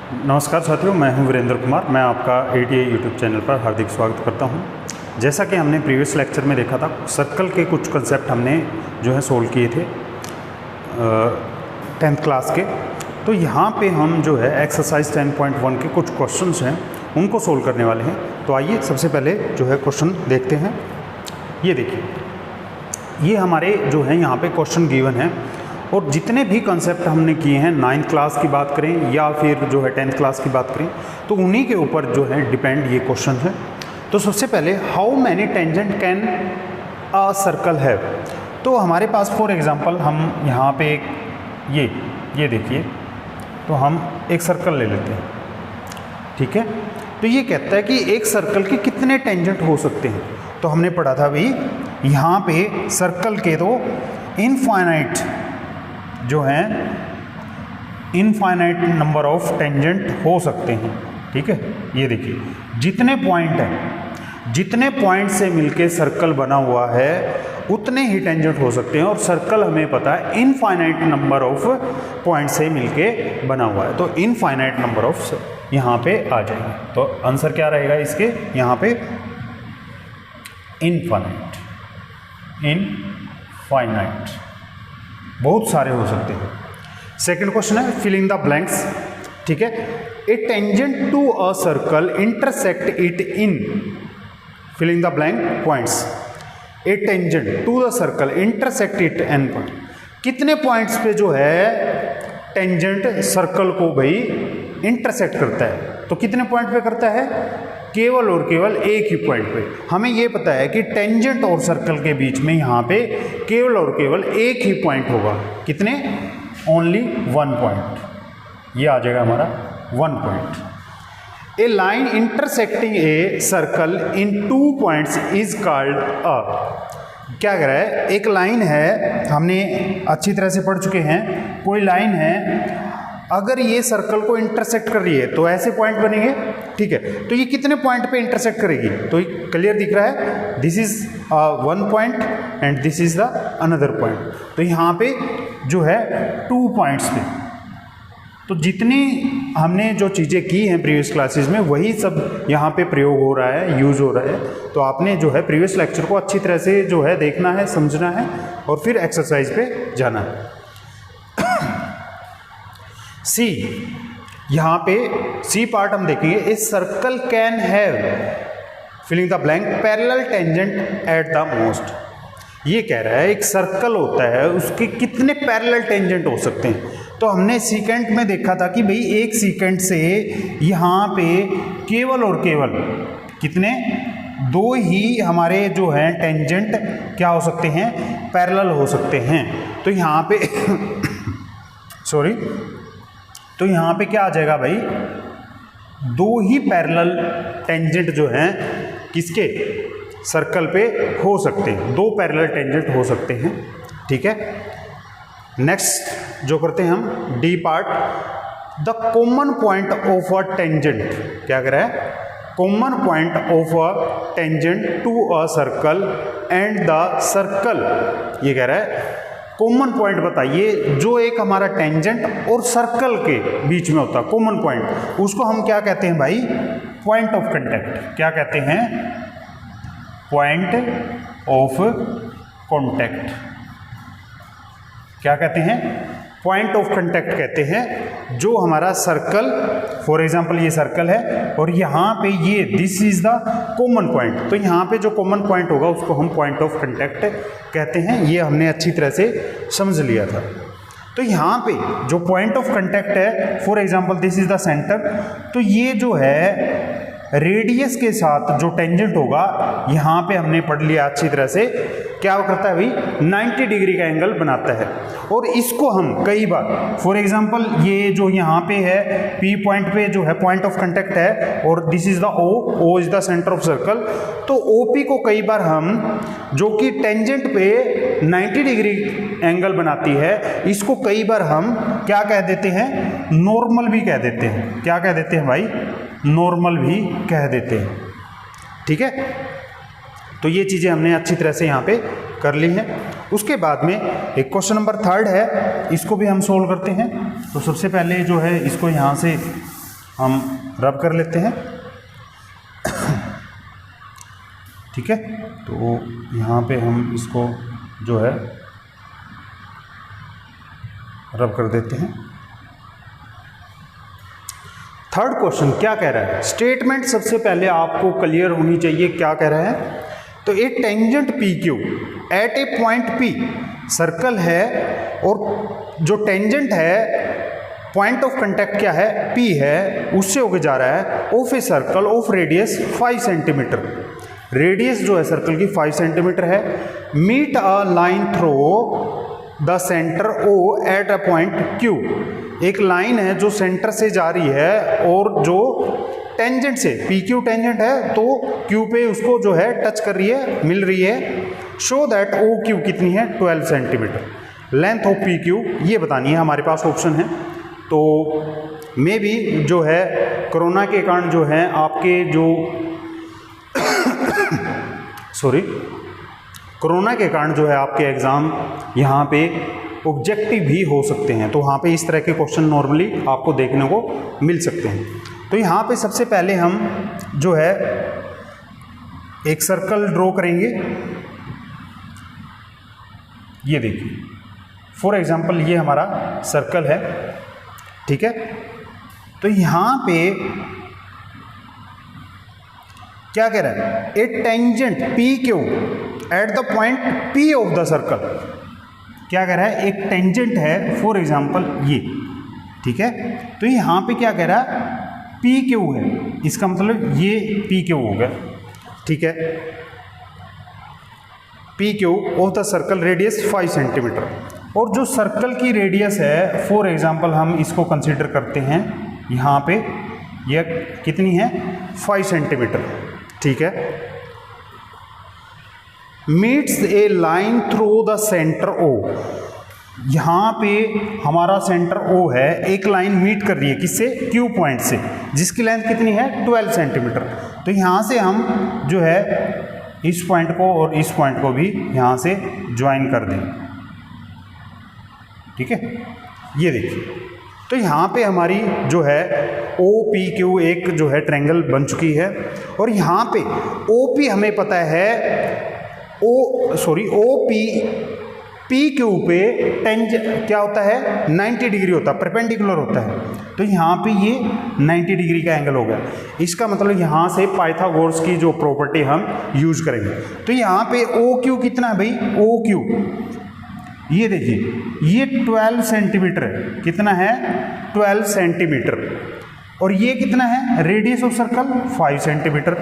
नमस्कार साथियों, मैं हूं वीरेंद्र कुमार। मैं आपका ATA यूट्यूब चैनल पर हार्दिक स्वागत करता हूं। जैसा कि हमने प्रीवियस लेक्चर में देखा था, सर्कल के कुछ कंसेप्ट हमने जो है सोल्व किए थे 10th क्लास के। तो यहाँ पे हम जो है एक्सरसाइज 10.1 के कुछ क्वेश्चंस हैं उनको सोल्व करने वाले हैं। तो आइए सबसे पहले जो है क्वेश्चन देखते हैं। ये देखिए, ये हमारे जो है यहाँ पे क्वेश्चन गिवन है और जितने भी कंसेप्ट हमने किए हैं 9th क्लास की बात करें या फिर जो है 10th क्लास की बात करें तो उन्हीं के ऊपर जो है डिपेंड ये क्वेश्चन है। तो सबसे पहले how many tangent can a circle have. तो हमारे पास फॉर एग्जांपल हम यहाँ पे एक ये देखिए, तो हम एक सर्कल ले लेते हैं, ठीक है। तो ये कहता है कि एक सर्कल के कितने टेंजेंट हो सकते हैं। तो हमने पढ़ा था भाई, यहाँ पे सर्कल के तो इनफाइनाइट जो है इनफाइनाइट नंबर ऑफ टेंजेंट हो सकते हैं, ठीक है। ये देखिए, जितने पॉइंट हैं, जितने पॉइंट से मिलके सर्कल बना हुआ है उतने ही टेंजेंट हो सकते हैं। और सर्कल हमें पता है इनफाइनाइट नंबर ऑफ पॉइंट से मिलके बना हुआ है, तो इनफाइनाइट नंबर ऑफ यहाँ पे आ जाएंगे। तो आंसर क्या रहेगा इसके, यहाँ पे इनफाइनाइट बहुत सारे हो सकते हैं। सेकंड क्वेश्चन है फिल इन द ब्लैंक्स, ठीक है। A tangent to a circle intersect it in fill in the blank points. A tangent to the circle intersect it an point. कितने पॉइंट्स पे जो है टेंजेंट सर्कल को भाई intersect करता है। तो कितने पॉइंट पे करता है, केवल और केवल एक ही पॉइंट पे। हमें ये पता है कि टेंजेंट और सर्कल के बीच में यहाँ पे केवल और केवल एक ही पॉइंट होगा। कितने, ओनली 1 पॉइंट। ये आ जाएगा हमारा 1 point. A line intersecting a circle in 2 points is called a. क्या कह रहा है, एक लाइन है, हमने अच्छी तरह से पढ़ चुके हैं। कोई लाइन है, अगर ये सर्कल को इंटरसेक्ट कर रही है तो ऐसे पॉइंट बनेंगे, ठीक है। तो ये कितने पॉइंट पे इंटरसेक्ट करेगी, तो क्लियर दिख रहा है, this is 1 point and this is the another point. तो यहाँ पे जो है 2 पॉइंट्स पे। तो जितनी हमने जो चीज़ें की हैं प्रीवियस क्लासेस में वही सब यहाँ पे प्रयोग हो रहा है, यूज हो रहा है। तो आपने जो है प्रीवियस लेक्चर को अच्छी तरह से जो है देखना है, समझना है और फिर एक्सरसाइज पे जाना है। सी, यहाँ पे सी पार्ट हम देखेंगे। A circle can have filling the blank parallel tangent at the most. ये कह रहा है एक सर्कल होता है, उसके कितने पैरेलल टेंजेंट हो सकते हैं। तो हमने सीकेंट में देखा था कि भाई एक सीकेंट से यहाँ पे केवल और केवल कितने, 2 ही हमारे जो हैं टेंजेंट क्या हो सकते हैं, पैरेलल हो सकते हैं। तो यहाँ पे सॉरी, तो यहाँ पे क्या आ जाएगा भाई, 2 ही पैरेलल टेंजेंट जो हैं किसके, सर्कल पे हो सकते हैं। 2 पैरेलल टेंजेंट हो सकते हैं, ठीक है। नेक्स्ट जो करते हैं हम, D part, the common point of a tangent. क्या कह रहा है, common point of a tangent to a circle and the circle. ये कह रहा है कॉमन पॉइंट बताइए जो एक हमारा टेंजेंट और सर्कल के बीच में होता है, कॉमन पॉइंट, उसको हम क्या कहते हैं भाई, पॉइंट ऑफ कांटेक्ट। क्या कहते हैं, पॉइंट ऑफ कांटेक्ट। क्या कहते हैं, पॉइंट ऑफ कांटेक्ट कहते हैं। जो हमारा सर्कल, फॉर एग्जांपल ये सर्कल है और यहाँ पे ये this is the common point. तो यहाँ पे जो कॉमन पॉइंट होगा उसको हम पॉइंट ऑफ कांटेक्ट कहते हैं। ये हमने अच्छी तरह से समझ लिया था। तो यहाँ पे जो पॉइंट ऑफ कांटेक्ट है, for example this is the centre, तो ये जो है रेडियस के साथ जो टेंजेंट होगा, यहाँ पे हमने पढ़ लिया अच्छी तरह से, क्या करता है भाई, 90 डिग्री का एंगल बनाता है। और इसको हम कई बार, फॉर एग्जांपल ये जो यहाँ पे है P पॉइंट पे जो है पॉइंट ऑफ कांटेक्ट है और this is the O is the centre of circle. तो OP को कई बार हम, जो कि टेंजेंट पे 90 डिग्री एंगल बनाती है, इसको कई बार हम क्या कह देते हैं, नॉर्मल भी कह देते हैं। क्या कह देते हैं भाई, नॉर्मल भी कह देते हैं, ठीक है। तो ये चीज़ें हमने अच्छी तरह से यहाँ पे कर ली हैं। उसके बाद में एक क्वेश्चन नंबर 3 है, इसको भी हम सोल्व करते हैं। तो सबसे पहले जो है इसको यहाँ से हम रब कर लेते हैं। ठीक है, तो यहाँ पे हम इसको जो है रब कर देते हैं। थर्ड क्वेश्चन क्या कह रहा है, स्टेटमेंट सबसे पहले आपको क्लियर होनी चाहिए क्या कह रहा है। तो ए टेंजेंट पी क्यू एट ए पॉइंट पी, सर्कल है और जो टेंजेंट है पॉइंट ऑफ कांटेक्ट क्या है, पी है, उससे होके जा रहा है of a circle of radius 5 centimetre, radius जो है सर्कल की 5 सेंटीमीटर है। Meet a line through the centre O at a point Q, एक लाइन है जो सेंटर से जा रही है और जो टेंजेंट से, पी क्यू टेंजेंट है तो क्यू पे उसको जो है टच कर रही है, मिल रही है। शो दैट ओ क्यू कितनी है, 12 centimetre. Length of P Q ये बतानी है, हमारे पास ऑप्शन है। तो मे बी जो है कोरोना के कारण जो है आपके जो सॉरी कोरोना के कारण जो है आपके एग्ज़ाम यहाँ पे ऑब्जेक्टिव भी हो सकते हैं, तो वहाँ पे इस तरह के क्वेश्चन नॉर्मली आपको देखने को मिल सकते हैं। तो यहाँ पे सबसे पहले हम जो है एक सर्कल ड्रॉ करेंगे। ये देखिए फॉर एग्जांपल ये हमारा सर्कल है, ठीक है। तो यहाँ पे क्या कह रहा है, a tangent P Q at the point P of the circle, क्या कह रहा है, एक टेंजेंट है फॉर एग्जांपल ये, ठीक है। तो यहाँ पे क्या कह रहा है, पी क्यू है, इसका मतलब ये पी क्यू हो गया, ठीक है। P Q of the circle radius 5 centimetre, और जो सर्कल की रेडियस है फॉर एग्जांपल हम इसको कंसीडर करते हैं यहाँ पे, यह कितनी है, 5 सेंटीमीटर, ठीक है। Meets a line through the centre O, यहाँ पे हमारा सेंटर ओ है, एक लाइन मीट कर रही है किससे, क्यू पॉइंट से, जिसकी लेंथ कितनी है, 12 सेंटीमीटर। तो यहाँ से हम जो है इस पॉइंट को और इस पॉइंट को भी यहाँ से ज्वाइन कर दें, ठीक है। ये देखिए तो यहाँ पे हमारी जो है ओ पी क्यू एक जो है ट्रायंगल बन चुकी है, और यहाँ पे ओ पी हमें पता है ओ पी क्यू पे क्या होता है, 90 डिग्री होता है, परपेंडिकुलर होता है। तो यहाँ पे ये 90 डिग्री का एंगल हो गया, इसका मतलब यहाँ से पाइथागोरस की जो प्रॉपर्टी हम यूज करेंगे। तो यहाँ पे ओ क्यू कितना है भाई, ओ क्यू ये देखिए ये 12 सेंटीमीटर है, कितना है, 12 सेंटीमीटर, और ये कितना है, रेडियस ऑफ सर्कल 5 सेंटीमीटर।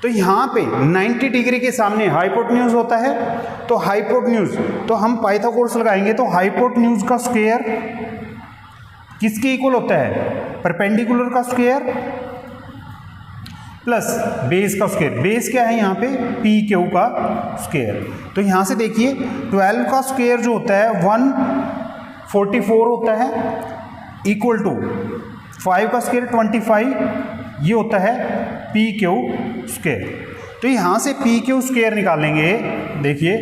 तो यहाँ पे 90 डिग्री के सामने हाइपोटेन्यूज होता है, तो हाइपोटेन्यूज तो हम पाइथागोरस लगाएंगे, तो हाइपोटेन्यूज का स्क्वायर किसके इक्वल होता है, परपेंडिकुलर का स्क्वायर प्लस बेस का स्क्वायर। बेस क्या है यहाँ पे, पी क्यू का स्क्वायर। तो यहाँ से देखिए 12 का स्क्वायर जो होता है 144 होता है, इक्वल टू 5 का स्क्वायर 25, ये होता है पी क्यू स्क्वायर। तो यहाँ से पी क्यू स्क्वायर निकालेंगे, देखिए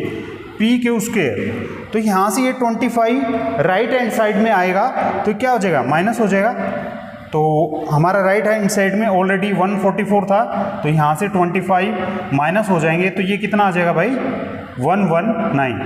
पी क्यू स्क्वायर, तो यहाँ से ये 25 राइट हैंड साइड में आएगा, तो क्या हो जाएगा, माइनस हो जाएगा। तो हमारा राइट हैंड साइड में ऑलरेडी 144 था, तो यहाँ से 25 माइनस हो जाएंगे, तो ये कितना आ जाएगा भाई, 119,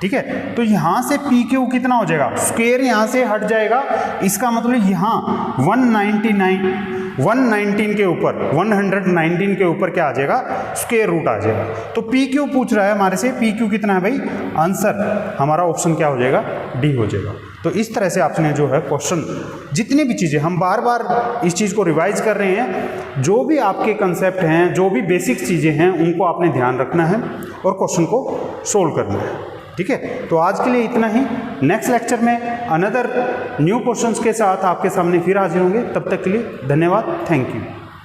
ठीक है। तो यहाँ से पी क्यू कितना हो जाएगा, स्क्वायर यहाँ से हट जाएगा, इसका मतलब यहाँ 119 के ऊपर 119 के ऊपर क्या आ जाएगा, स्क्वायर रूट आ जाएगा। तो पी क्यू पूछ रहा है हमारे से, पी क्यू कितना है भाई, आंसर हमारा ऑप्शन क्या हो जाएगा, डी हो जाएगा। तो इस तरह से आपने जो है क्वेश्चन, जितनी भी चीज़ें हम बार बार इस चीज़ को रिवाइज कर रहे हैं, जो भी आपके कंसेप्ट हैं, जो भी बेसिक चीज़ें हैं, उनको आपने ध्यान रखना है और क्वेश्चन को सोल्व करना है, ठीक है। तो आज के लिए इतना ही, नेक्स्ट लेक्चर में अनदर न्यू क्वेश्चंस के साथ आपके सामने फिर हाजिर होंगे। तब तक के लिए धन्यवाद, थैंक यू।